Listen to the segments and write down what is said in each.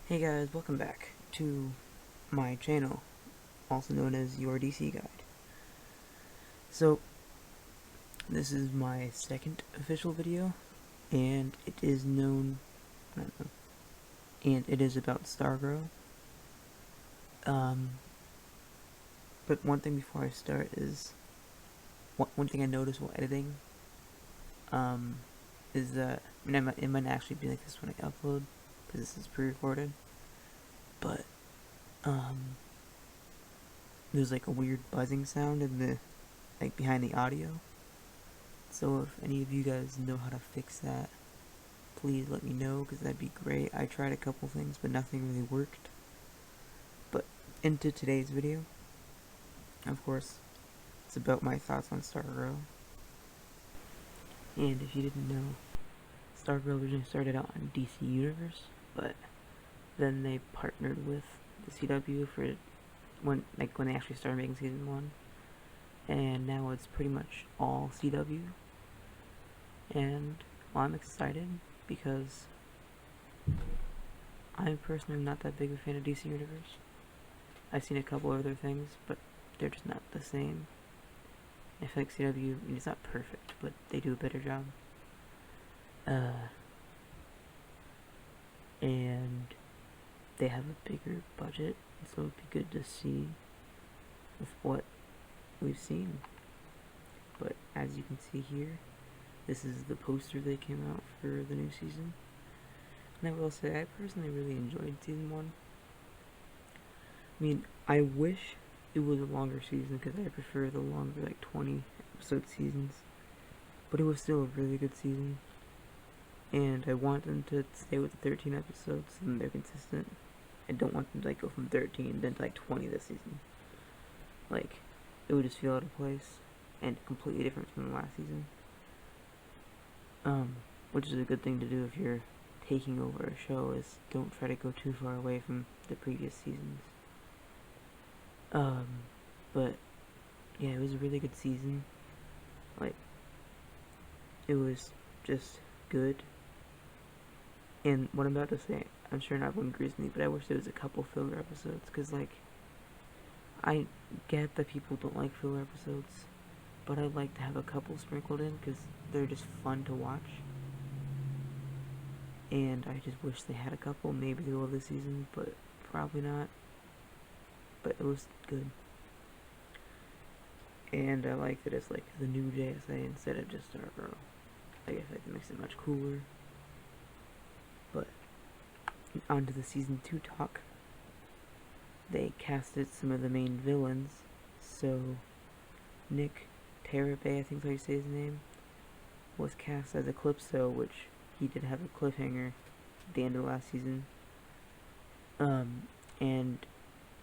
Hey guys, welcome back to my channel, also known as Your DC Guide. So, this is my second official video, and it is about Stargirl. But one thing before I start is, one thing I noticed while editing, is that, it might actually be like this when I upload, because this is pre-recorded, but, there's like a weird buzzing sound in the, behind the audio. So if any of you guys know how to fix that, please let me know, because that'd be great. I tried a couple things, but nothing really worked. But into today's video, of course, it's about my thoughts on Stargirl. And if you didn't know, Stargirl originally started out on DC Universe, but then they partnered with the CW for when they actually started making season 1. And now it's pretty much all CW. And well, I'm excited because I'm personally not that big a fan of DC Universe. I've seen a couple other things, but they're just not the same. I feel like CW, it's not perfect, but they do a better job. And they have a bigger budget, so it'd be good to see with what we've seen. But as you can see here, this is the poster they came out for the new season. And I will say, I personally really enjoyed season 1. I mean, I wish it was a longer season, because I prefer the longer, 20 episode seasons. But it was still a really good season. And I want them to stay with the 13 episodes, so then they're consistent. I don't want them to go from 13 then to 20 this season. It would just feel out of place and completely different from the last season. Which is a good thing to do if you're taking over a show, is don't try to go too far away from the previous seasons. But yeah, it was a really good season. It was just good. And what I'm about to say, I'm sure not everyone agrees with me, but I wish there was a couple filler episodes, because I get that people don't like filler episodes, but I'd like to have a couple sprinkled in, because they're just fun to watch. And I just wish they had a couple. Maybe they will this season, but probably not. But it was good. And I like that it's the new JSA instead of just Stargirl. I guess that makes it much cooler. But on to the season 2 talk. They casted some of the main villains. So Nick Terabay, I think is how you say his name, was cast as Eclipso, which he did have a cliffhanger at the end of the last season. And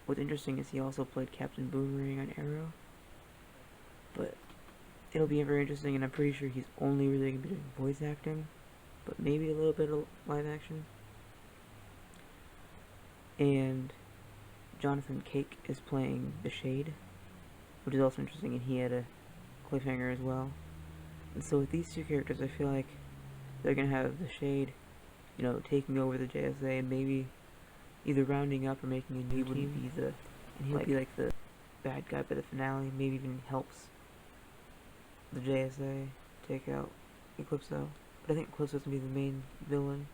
what's interesting is he also played Captain Boomerang on Arrow. But it'll be very interesting, and I'm pretty sure he's only really going to be doing voice acting, but maybe a little bit of live action. And Jonathan Cake is playing the Shade, which is also interesting, and he had a cliffhanger as well. And so with these two characters, I feel like they're going to have the Shade, taking over the JSA, and maybe either rounding up or making a new team. And he'll be the bad guy by the finale, maybe even helps the JSA take out Eclipso. But I think Eclipso's gonna be the main villain,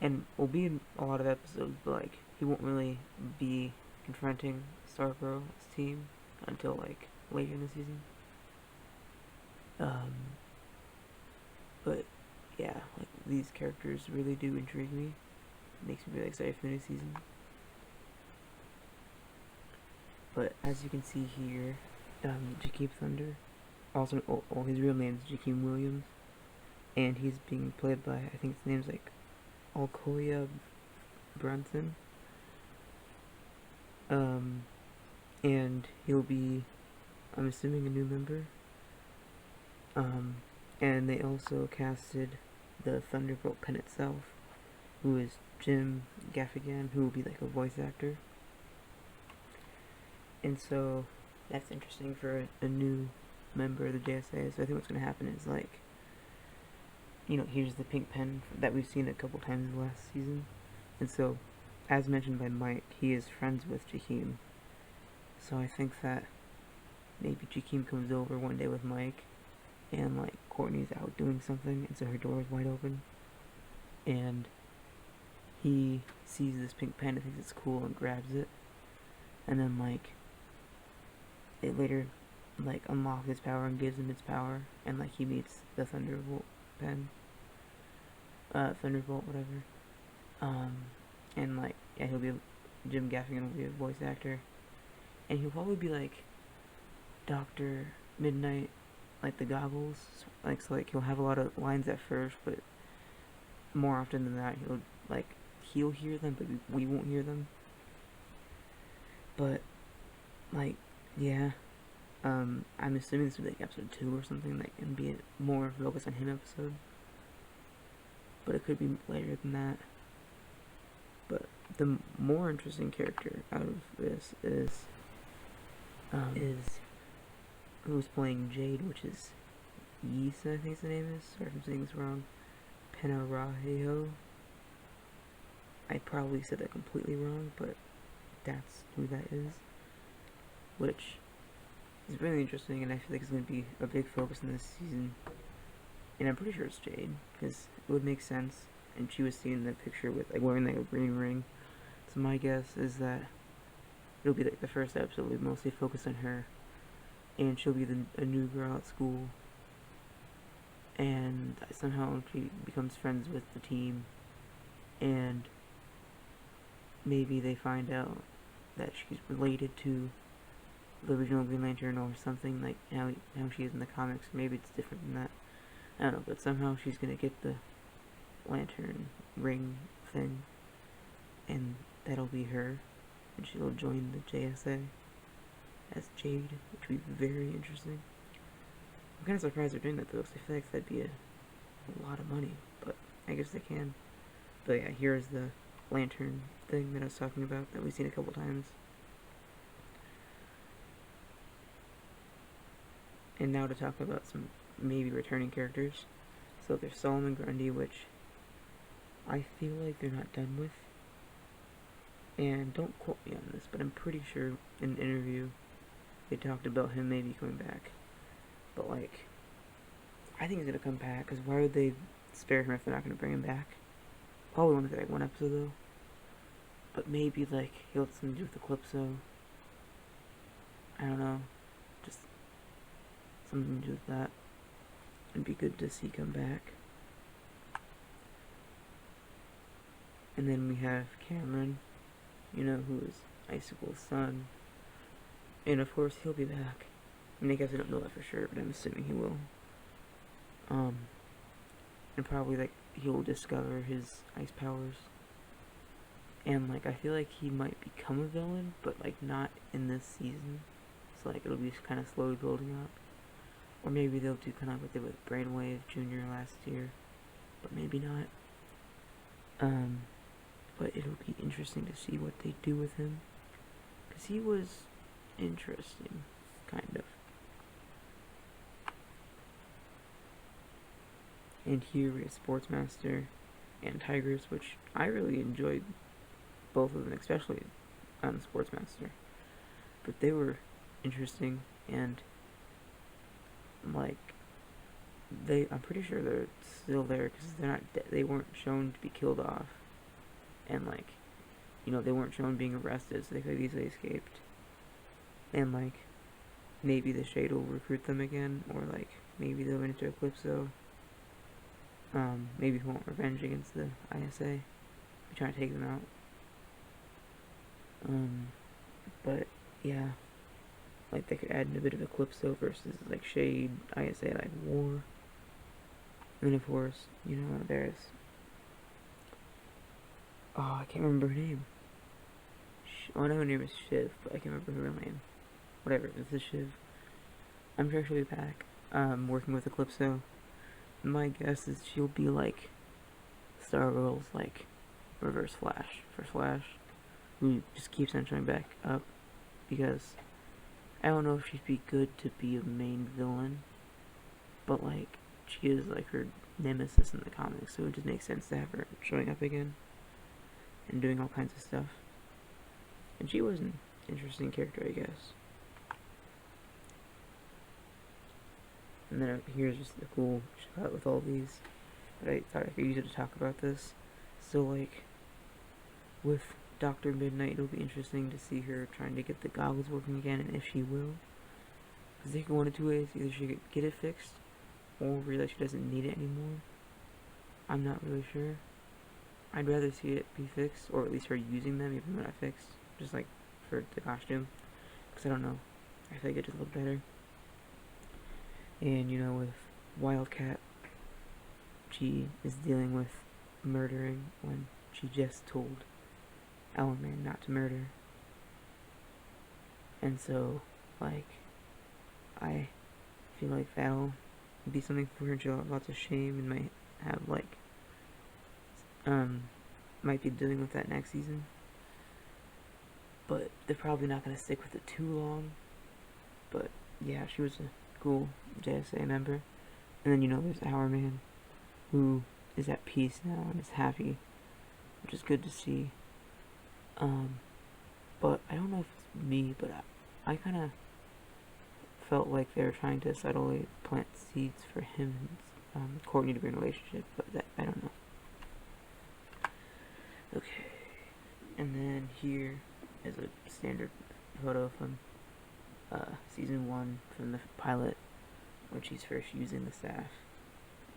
and will be in a lot of episodes, but he won't really be confronting Stargirl's team until later in the season. But yeah, these characters really do intrigue me. It makes me really excited for the new season. But as you can see here, Jakeem Thunder, also, his real name is Jakeem Williams, and he's being played by, I think his name's Alcoya Brunson. And he'll be, I'm assuming, a new member. And they also casted the Thunderbolt pen itself, who is Jim Gaffigan, who will be a voice actor. And so that's interesting for a new member of the JSA. So I think what's going to happen is here's the pink pen that we've seen a couple times last season. And so, as mentioned by Mike, he is friends with Jakeem. So I think that maybe Jakeem comes over one day with Mike, and like Courtney's out doing something, and so her door is wide open, and he sees this pink pen and thinks it's cool and grabs it, and then like it later like unlocks its power and gives him its power, and like he meets the Thunderbolt pen, Thunderbolt, whatever. And like yeah, he'll be Jim Gaffigan will be a voice actor, and he'll probably be like Doctor Midnight, like the goggles, like so like he'll have a lot of lines at first, but more often than that he'll hear them, but we won't hear them. But like yeah, I'm assuming this will be like episode 2 or something, like and be more focused on him episode. But it could be later than that. But the more interesting character out of this is who's playing Jade, which is Yisa, I think the name is. Sorry if I'm saying this wrong. Penaraheyo. I probably said that completely wrong, but that's who that is. Which is really interesting, and I feel like it's going to be a big focus in this season. And I'm pretty sure it's Jade, because it would make sense. And she was seen in the picture with like wearing like a green ring. So my guess is that it'll be like the first episode will be mostly focused on her, and she'll be a new girl at school, and somehow she becomes friends with the team, and maybe they find out that she's related to the original Green Lantern or something, like how she is in the comics. Maybe it's different than that. I don't know, but somehow she's gonna get the lantern ring thing, and that'll be her, and she'll join the JSA as Jade, which would be very interesting. I'm kind of surprised they're doing that though, because I feel like that'd be a lot of money, but I guess they can. But yeah, here's the lantern thing that I was talking about that we've seen a couple times. And now to talk about some maybe returning characters. So there's Solomon Grundy, which I feel like they're not done with. And don't quote me on this, but I'm pretty sure in an interview they talked about him maybe coming back. But like, I think he's gonna come back, because why would they spare him if they're not gonna bring him back? Probably only for like one episode though. But maybe like he'll have something to do with Eclipso. I don't know. Just something to do with that. It'd be good to see come back. And then we have Cameron, who is Icicle's son. And of course he'll be back. I mean, I guess I don't know that for sure, but I'm assuming he will. And probably like he'll discover his ice powers. And like I feel like he might become a villain, but like not in this season. So like it'll be kind of slowly building up. Or maybe they'll do kind of like they did with Brainwave Jr. last year, but maybe not. But it'll be interesting to see what they do with him, because he was interesting, kind of. And here we have Sportsmaster and Tigers, which I really enjoyed both of them, especially Sportsmaster. But they were interesting, and like I'm pretty sure they're still there, because they're not they weren't shown to be killed off, and like they weren't shown being arrested, so they could have easily escaped. And like maybe the Shade will recruit them again, or like maybe they'll run into Eclipso. Maybe he won't revenge against the ISA. Be trying to take them out. But yeah, like they could add in a bit of Eclipso versus like Shade, ISA, like war. And of course, there's I can't remember her name. I know her name is Shiv, but I can't remember her real name. Whatever, this is Shiv. I'm sure she'll be back. Working with Eclipso. My guess is she'll be like Stargirl's like reverse Flash for Flash, who just keeps on showing back up, because I don't know if she'd be good to be a main villain, but like she is like her nemesis in the comics, so it just makes sense to have her showing up again. and doing all kinds of stuff. And she was an interesting character, I guess. And then here's just the cool shot with all these. But I thought I could use it to talk about this. So, like, with Dr. Midnight, it'll be interesting to see her trying to get the goggles working again, and if she will. Because they can go one of two ways. Either she could get it fixed, or realize she doesn't need it anymore. I'm not really sure. I'd rather see it be fixed, or at least her using them even when not fixed. Just like for the costume. Because I don't know. I feel like it just looked better. And, you know, with Wildcat, she is dealing with murdering when she just told Owlman not to murder. And so, like, I feel like that'll be something for her. She'll have lots of shame and might have, like, might be dealing with that next season. But they're probably not going to stick with it too long. But, yeah, she was a cool JSA member. And then, you know, there's Hourman, who is at peace now and is happy, which is good to see. But I don't know if it's me, but I kind of felt like they were trying to subtly plant seeds for him and Courtney to be in a relationship, but that, I don't know. Okay, and then here is a standard photo from season 1 from the pilot, when she's first using the staff.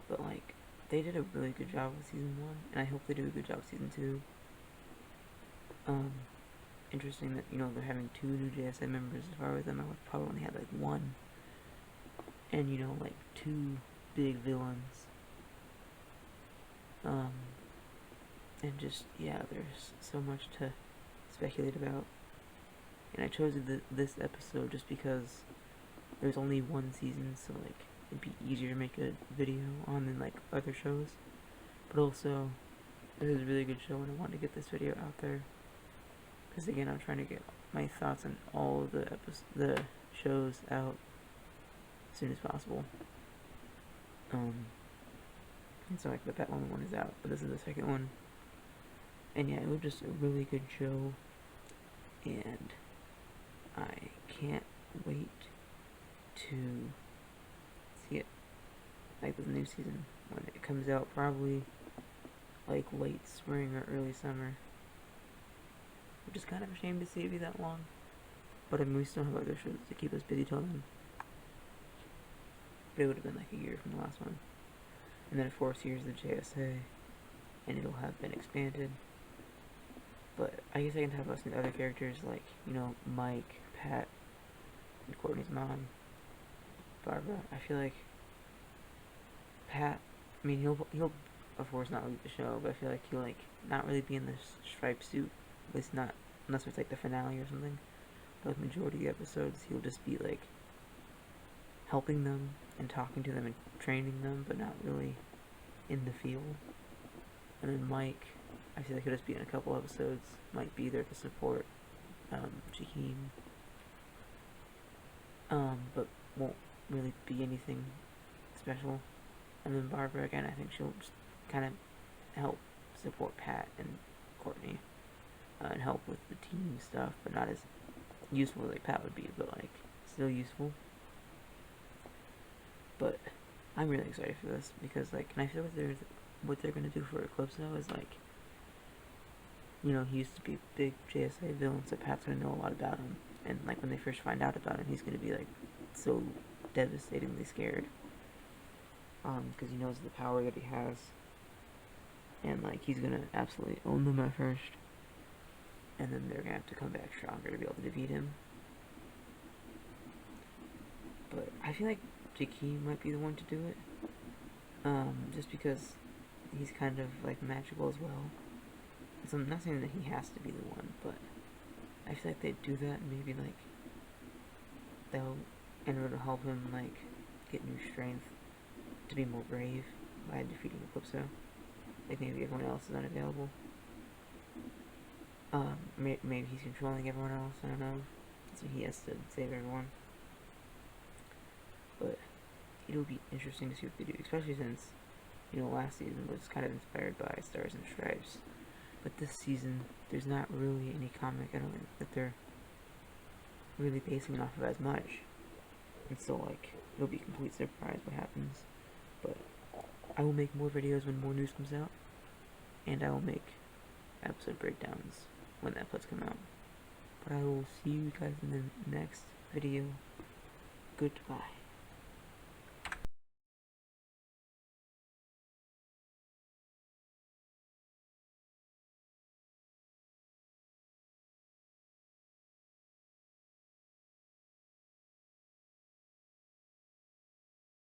But, like, they did a really good job with season 1, and I hope they do a good job with season 2. Interesting that, you know, they're having 2 new JSA members. If I were them, I would probably only have, like, 1. And, you know, like, 2 big villains. And just, yeah, there's so much to speculate about. And I chose this episode just because there's only 1 season, so, like, it'd be easier to make a video on than, like, other shows. But also, this is a really good show, and I wanted to get this video out there. Because, again, I'm trying to get my thoughts on all of the shows out as soon as possible. And so, like, the Batwoman one is out, but this is the second one. And yeah, it was just a really good show, and I can't wait to see it, like, with the new season, when it comes out, probably, like, late spring or early summer. Which is kind of a shame to see it be that long, but I mean, we still have other shows to keep us busy till then. But it would have been like a year from the last one. And then, of course, here's the JSA, and it'll have been expanded. But I guess I can talk about some other characters, like, you know, Mike, Pat, and Courtney's mom, Barbara. I feel like Pat, I mean, he'll of course not leave the show, but I feel like he'll, like, not really be in this striped suit, at least not, unless it's like the finale or something. But like, majority of the episodes, he'll just be, like, helping them and talking to them and training them, but not really in the field. And then Mike, I feel like he'll just be in a couple episodes, might be there to support Jakeem, but won't really be anything special. And then Barbara, again, I think she'll just kind of help support Pat and Courtney, and help with the team stuff, but not as useful as, like, Pat would be, but, like, still useful. But I'm really excited for this, because, like, and I feel like what they're gonna do for Eclipso is, like, you know, he used to be a big JSA villain, so Pat's gonna know a lot about him, and, like, when they first find out about him, he's gonna be, like, so devastatingly scared, because he knows the power that he has, and, like, he's gonna absolutely own them at first, and then they're gonna have to come back stronger to be able to defeat him. But I feel like Jakeem might be the one to do it, just because he's kind of, like, magical as well. So I'm not saying that he has to be the one, but I feel like they'd do that, and maybe, like, it'll help him, like, get new strength to be more brave by defeating Eclipso. Like, maybe everyone else is unavailable. Maybe he's controlling everyone else, I don't know. So he has to save everyone. But it'll be interesting to see what they do, especially since, you know, last season was kind of inspired by Stars and Stripes. But this season, there's not really any comic, I don't think, that they're really basing it off of as much. And so, like, it'll be a complete surprise what happens. But I will make more videos when more news comes out. And I will make episode breakdowns when the episodes come out. But I will see you guys in the next video. Goodbye.